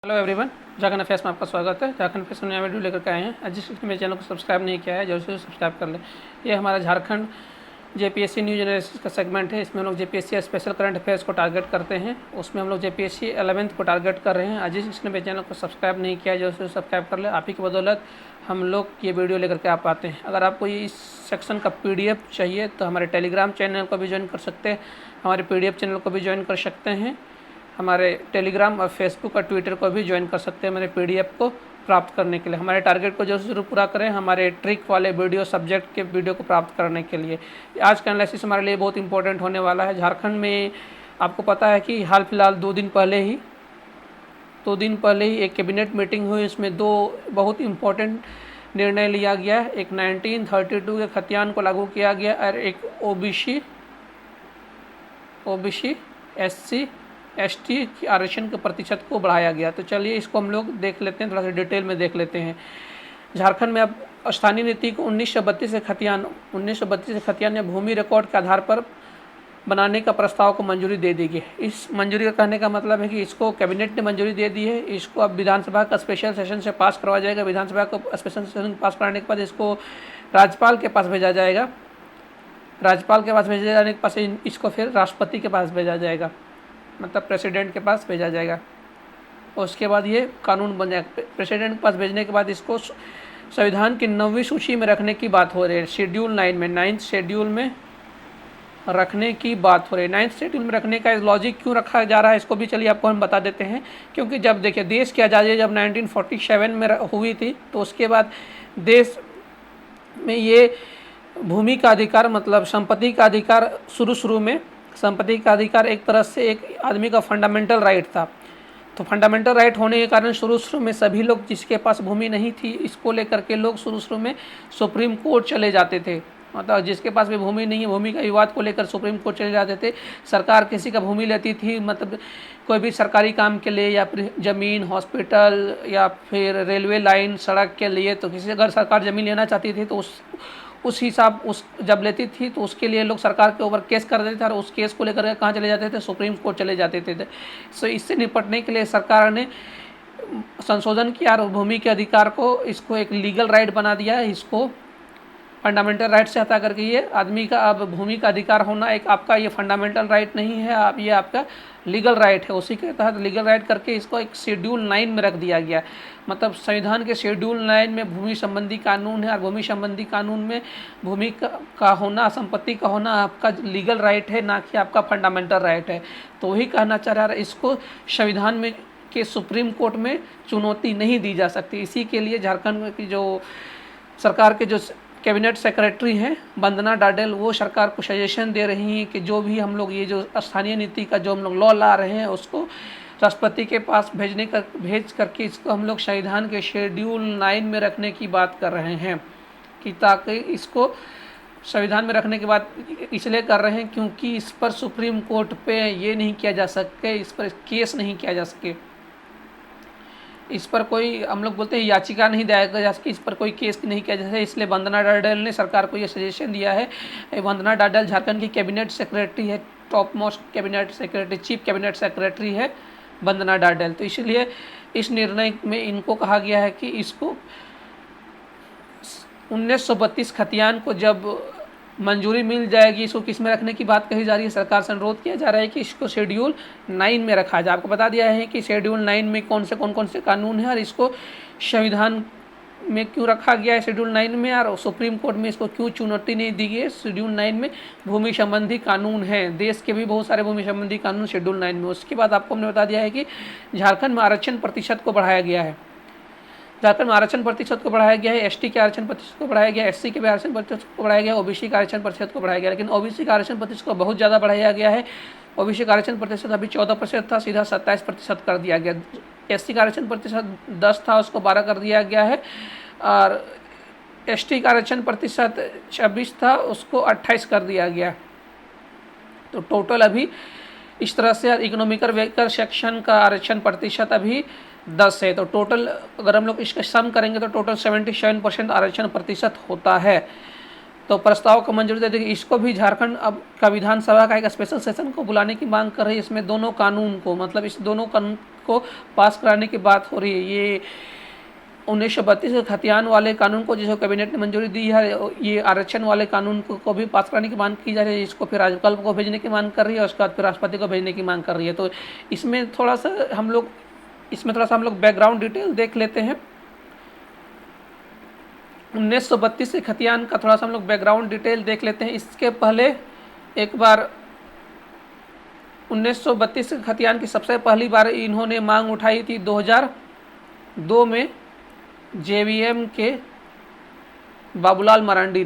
Hello everyone, Jharkhand affairs में आपका स्वागत है। झारखंड अफेयर्स में नया वीडियो लेकर के आए हैं। आज जिस मेरे चैनल को सब्सक्राइब नहीं किया है जल्द से सब्सक्राइब कर लें। ये हमारा झारखंड जेपीएससी न्यू जनरेशन का सेगमेंट है। इसमें हम लोग जेपीएससी स्पेशल करंट अफेयर्स को टारगेट करते हैं। उसमें हम लोग जेपीएससी 11th को टारगेट कर रहे हैं। आज जिसने मेरे चैनल को सब्सक्राइब नहीं किया है जल्द से सब्सक्राइब कर ले। आप ही की बदौलत हम लोग ये वीडियो लेकर के आप आते हैं। अगर आपको इस सेक्शन का PDF चाहिए तो हमारे टेलीग्राम चैनल को भी ज्वाइन कर सकते हैं, हमारे PDF चैनल को भी ज्वाइन कर सकते हैं, हमारे टेलीग्राम और फेसबुक और ट्विटर को भी ज्वाइन कर सकते हैं मेरे PDF को प्राप्त करने के लिए। हमारे टारगेट को जरूर पूरा करें, हमारे ट्रिक वाले वीडियो सब्जेक्ट के वीडियो को प्राप्त करने के लिए। आज का एनालिसिस हमारे लिए बहुत इंपॉर्टेंट होने वाला है। झारखंड में आपको पता है कि हाल फिलहाल 2 दिन पहले ही एक कैबिनेट मीटिंग हुई। इसमें 2 बहुत इम्पोर्टेंट निर्णय लिया गया। एक 1932 के खतियान को लागू किया गया और एक OBC SC ST की आरक्षण के प्रतिशत को बढ़ाया गया। तो चलिए इसको हम लोग देख लेते हैं, थोड़ा सा डिटेल में देख लेते हैं। झारखंड में अब स्थानीय नीति को 1932 से खतियान या भूमि रिकॉर्ड के आधार पर बनाने का प्रस्ताव को मंजूरी दे दी गई। इस मंजूरी का कहने का मतलब है कि इसको कैबिनेट ने मंजूरी दे दी है। इसको अब विधानसभा का स्पेशल सेशन से पास करवाया जाएगा। विधानसभा को स्पेशल सेशन पास कराने के बाद इसको राज्यपाल के पास भेजा जाएगा। राज्यपाल के पास भेजे जाने के पास इसको फिर राष्ट्रपति के पास भेजा जाएगा, मतलब प्रेसिडेंट के पास भेजा जाएगा। उसके बाद ये कानून बन जाएगा। प्रेसिडेंट के पास भेजने के बाद इसको संविधान की 9वीं सूची में रखने की बात हो रही है। शेड्यूल 9 में, 9th शेड्यूल में रखने की बात हो रही है। 9th शेड्यूल में रखने का लॉजिक क्यों रखा जा रहा है इसको भी चलिए आपको हम बता देते हैं। क्योंकि जब देखिए देश की आज़ादी जब 1947 में हुई थी तो उसके बाद देश में ये भूमि का अधिकार, मतलब संपत्ति का अधिकार, शुरू में संपत्ति का अधिकार एक तरह से एक आदमी का फंडामेंटल राइट था। तो फंडामेंटल राइट होने के कारण शुरू में सभी लोग जिसके पास भूमि नहीं थी इसको लेकर के लोग शुरू में सुप्रीम कोर्ट चले जाते थे। मतलब जिसके पास भी भूमि नहीं है, भूमि का विवाद को लेकर सुप्रीम कोर्ट चले जाते थे। सरकार किसी का भूमि लेती थी, मतलब कोई भी सरकारी काम के लिए या फिर ज़मीन, हॉस्पिटल या फिर रेलवे लाइन, सड़क के लिए, तो किसी अगर सरकार ज़मीन लेना चाहती थी तो उस हिसाब जब लेती थी तो उसके लिए लोग सरकार के ऊपर केस कर देते थे और उस केस को लेकर कहाँ चले जाते थे, सुप्रीम कोर्ट चले जाते थे। सो इससे निपटने के लिए सरकार ने संशोधन किया और भूमि के अधिकार को इसको एक लीगल राइट बना दिया है। इसको फंडामेंटल राइट से हटा करके ये आदमी का अब भूमि का अधिकार होना एक आपका ये फंडामेंटल राइट नहीं है, आप ये आपका लीगल राइट है। उसी के तहत लीगल राइट करके इसको एक शेड्यूल 9 में रख दिया गया। मतलब संविधान के शेड्यूल 9 में भूमि संबंधी कानून है और भूमि संबंधी कानून में भूमि का होना, संपत्ति का होना आपका लीगल राइट है, ना कि आपका फंडामेंटल राइट है। तो वही कहना चाह रहा है, इसको संविधान में के सुप्रीम कोर्ट में चुनौती नहीं दी जा सकती। इसी के लिए झारखंड की जो सरकार के जो कैबिनेट सेक्रेटरी हैं वंदना डाडेल, वो सरकार को सजेशन दे रही हैं कि जो भी हम लोग ये जो स्थानीय नीति का जो हम लोग लॉ ला रहे हैं उसको राष्ट्रपति के पास भेज करके इसको हम लोग संविधान के शेड्यूल 9 में रखने की बात कर रहे हैं। कि ताकि इसको संविधान में रखने के बाद इसलिए कर रहे हैं क्योंकि इस पर सुप्रीम कोर्ट पे ये नहीं किया जा सके, इस पर केस नहीं किया जा सके, इस पर कोई हम लोग बोलते हैं याचिका नहीं दायर जा सके, इस पर कोई केस नहीं किया जा सके। इसलिए वंदना डाडेल ने सरकार को ये सजेशन दिया है। वंदना डाडेल झारखंड की कैबिनेट सेक्रेटरी है, top most cabinet secretary, chief cabinet secretary है वंदना डाडेल। तो इसलिए इस निर्णय में इनको कहा गया है कि इसको 1932 खतियान को जब मंजूरी मिल जाएगी, इसको किस में रखने की बात कही जा रही है, सरकार से अनुरोध किया जा रहा है कि इसको शेड्यूल 9 में रखा जाए। आपको बता दिया है कि शेड्यूल 9 में कौन से कानून हैं और इसको संविधान में क्यों रखा गया है शेड्यूल 9 में, और सुप्रीम कोर्ट में इसको क्यों चुनौती नहीं दी गई है। शेड्यूल 9 में भूमि संबंधी कानून हैं, देश के भी बहुत सारे भूमि संबंधी कानून शेड्यूल 9 में। उसके बाद आपको हमने बता दिया है कि झारखंड में आरक्षण प्रतिशत को बढ़ाया गया है। झारखंड में आरक्षण प्रतिशत को बढ़ाया गया है, ST के आरक्षण प्रतिशत को बढ़ाया गया है, SC के भी आरक्षण प्रतिशत को बढ़ाया गया है, OBC का आरक्षण प्रतिशत को बढ़ाया गया है। लेकिन OBC का आरक्षण प्रतिशत को बहुत ज़्यादा बढ़ाया गया है। OBC का आरक्षण प्रतिशत अभी 14% था, सीधा 27% कर दिया गया। SC का आरक्षण प्रतिशत 10 था, उसको 12 कर दिया गया है। और ST का आरक्षण प्रतिशत 26 था, उसको 28 कर दिया गया। तो टोटल अभी इस तरह से इकोनॉमिकल वेकर सेक्शन का आरक्षण प्रतिशत अभी 10 है। तो टोटल अगर हम लोग इसका सम करेंगे तो टोटल 77% आरक्षण प्रतिशत होता है। तो प्रस्ताव को मंजूरी दे दी। इसको भी झारखंड अब का विधानसभा का एक स्पेशल सेशन को बुलाने की मांग कर रही है। इसमें दोनों कानून को, मतलब इस दोनों कानून को पास कराने की बात हो रही है। ये 1932 के खतियान वाले कानून को जिसको कैबिनेट ने मंजूरी दी है, ये आरक्षण वाले कानून को भी पास कराने की मांग की जा रही है। इसको फिर राज्यपाल को भेजने की मांग कर रही है, उसके बाद फिर राष्ट्रपति को भेजने की मांग कर रही है। तो इसमें थोड़ा सा हम लोग बैकग्राउंड डिटेल देख लेते हैं। 1932 के खतियान का थोड़ा सा हम लोग बैकग्राउंड डिटेल देख लेते हैं। इसके पहले एक बार 1932 के खतियान की सबसे पहली बार इन्होंने मांग उठाई थी 2002 में जेवीएम के बाबूलाल मरांडी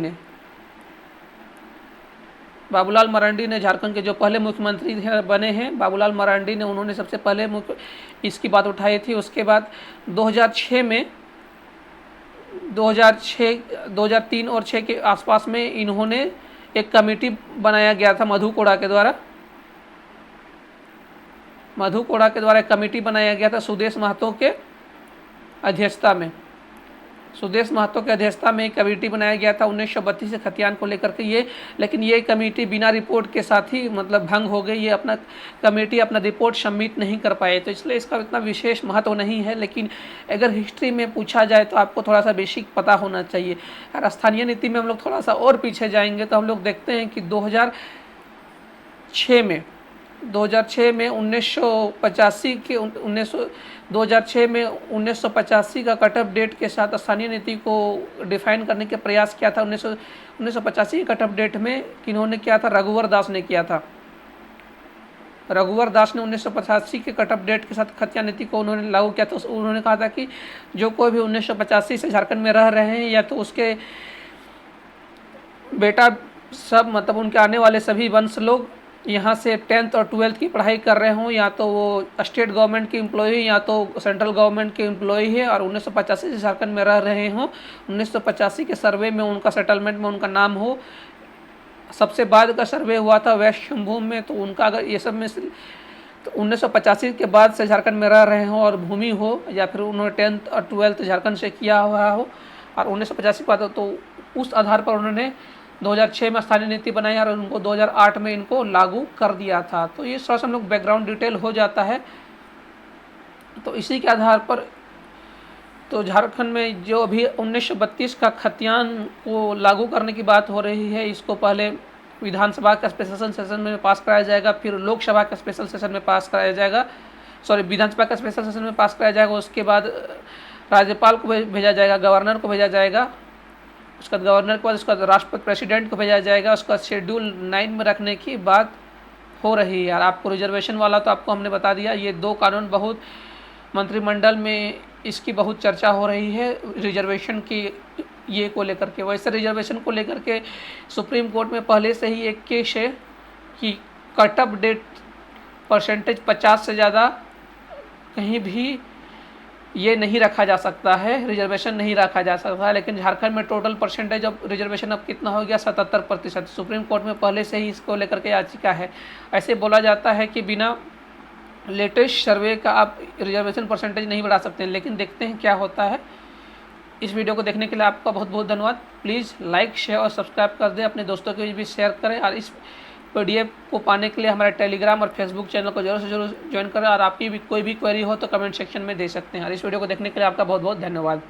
ने झारखंड के जो पहले मुख्यमंत्री बने हैं, बाबूलाल मरांडी ने, उन्होंने सबसे पहले इसकी बात उठाई थी। उसके बाद 2003 और 6 के आसपास में इन्होंने एक कमेटी बनाया गया था मधु कोड़ा के द्वारा एक कमेटी बनाया गया था सुदेश महतो के अध्यक्षता में एक कमेटी बनाया गया था 1932 से खतियान को लेकर के ये। लेकिन ये कमेटी बिना रिपोर्ट के साथ ही मतलब भंग हो गई। ये अपना रिपोर्ट सबमिट नहीं कर पाए, तो इसलिए इसका इतना विशेष महत्व नहीं है। लेकिन अगर हिस्ट्री में पूछा जाए तो आपको थोड़ा सा बेसिक पता होना चाहिए। और स्थानीय नीति में हम लोग थोड़ा सा और पीछे जाएंगे तो हम लोग देखते हैं कि 2006 में 1985 का कट ऑफ डेट के साथ स्थानीय नीति को डिफाइन करने के प्रयास किया था। 1985 के कट ऑफ डेट में किन्होंने किया था? रघुवर दास ने किया था। रघुवर दास ने 1985 के कट ऑफ डेट के साथ खतियान नीति को उन्होंने लागू किया था। उन्होंने कहा था कि जो कोई भी 1985 से झारखंड में रह रहे हैं या तो उसके बेटा सब, मतलब उनके आने वाले सभी वंश लोग यहाँ से 10th और 12th की पढ़ाई कर रहे हों, या तो वो स्टेट गवर्नमेंट के एम्प्लॉई या तो सेंट्रल गवर्नमेंट के एम्प्लॉई है और 1985 से झारखंड में रह रहे हों, 1985 के सर्वे में उनका सेटलमेंट में उनका नाम हो। सबसे बाद का सर्वे हुआ था वेस्ट शंभूम में, तो उनका अगर ये सब में तो 1985 के बाद से झारखंड में रह रहे हों और भूमि हो, या फिर उन्होंने 10th और 12th झारखंड से किया हुआ हो और 1985 के बाद, तो उस आधार पर उन्होंने 2006 में स्थानीय नीति बनाई और उनको 2008 में इनको लागू कर दिया था। तो ये थोड़ा सा हम लोग बैकग्राउंड डिटेल हो जाता है। तो इसी के आधार पर तो झारखंड में जो अभी 1932 का खतियान को लागू करने की बात हो रही है, इसको पहले विधानसभा का स्पेशल सेशन में पास कराया जाएगा, फिर लोकसभा का स्पेशल सेशन में पास कराया जाएगा, विधानसभा का स्पेशल सेशन में पास कराया जाएगा। उसके बाद राज्यपाल को भेजा जाएगा, गवर्नर को भेजा जाएगा, उसका गवर्नर के बाद उसका राष्ट्रपति प्रेसिडेंट को भेजा जाएगा। उसका शेड्यूल 9 में रखने की बात हो रही है। और आपको रिजर्वेशन वाला तो आपको हमने बता दिया। ये दो कानून बहुत मंत्रिमंडल में इसकी बहुत चर्चा हो रही है रिजर्वेशन की ये को लेकर के। वैसे रिजर्वेशन को लेकर के सुप्रीम कोर्ट में पहले से ही एक केस है कि कट ऑफ डेट परसेंटेज 50 से ज़्यादा कहीं भी ये नहीं रखा जा सकता है, रिजर्वेशन नहीं रखा जा सकता है। लेकिन झारखंड में टोटल परसेंटेज ऑफ रिजर्वेशन अब कितना हो गया? 77%। सुप्रीम कोर्ट में पहले से ही इसको लेकर के याचिका है। ऐसे बोला जाता है कि बिना लेटेस्ट सर्वे का आप रिजर्वेशन परसेंटेज नहीं बढ़ा सकते हैं, लेकिन देखते हैं क्या होता है। इस वीडियो को देखने के लिए आपका बहुत बहुत धन्यवाद। प्लीज़ लाइक, शेयर और सब्सक्राइब कर दें, अपने दोस्तों के बीच भी शेयर करें। और इस PDF को पाने के लिए हमारे टेलीग्राम और फेसबुक चैनल को जरूर से जरूर ज्वाइन करें। और आपकी भी कोई भी क्वेरी हो तो कमेंट सेक्शन में दे सकते हैं। और इस वीडियो को देखने के लिए आपका बहुत बहुत धन्यवाद।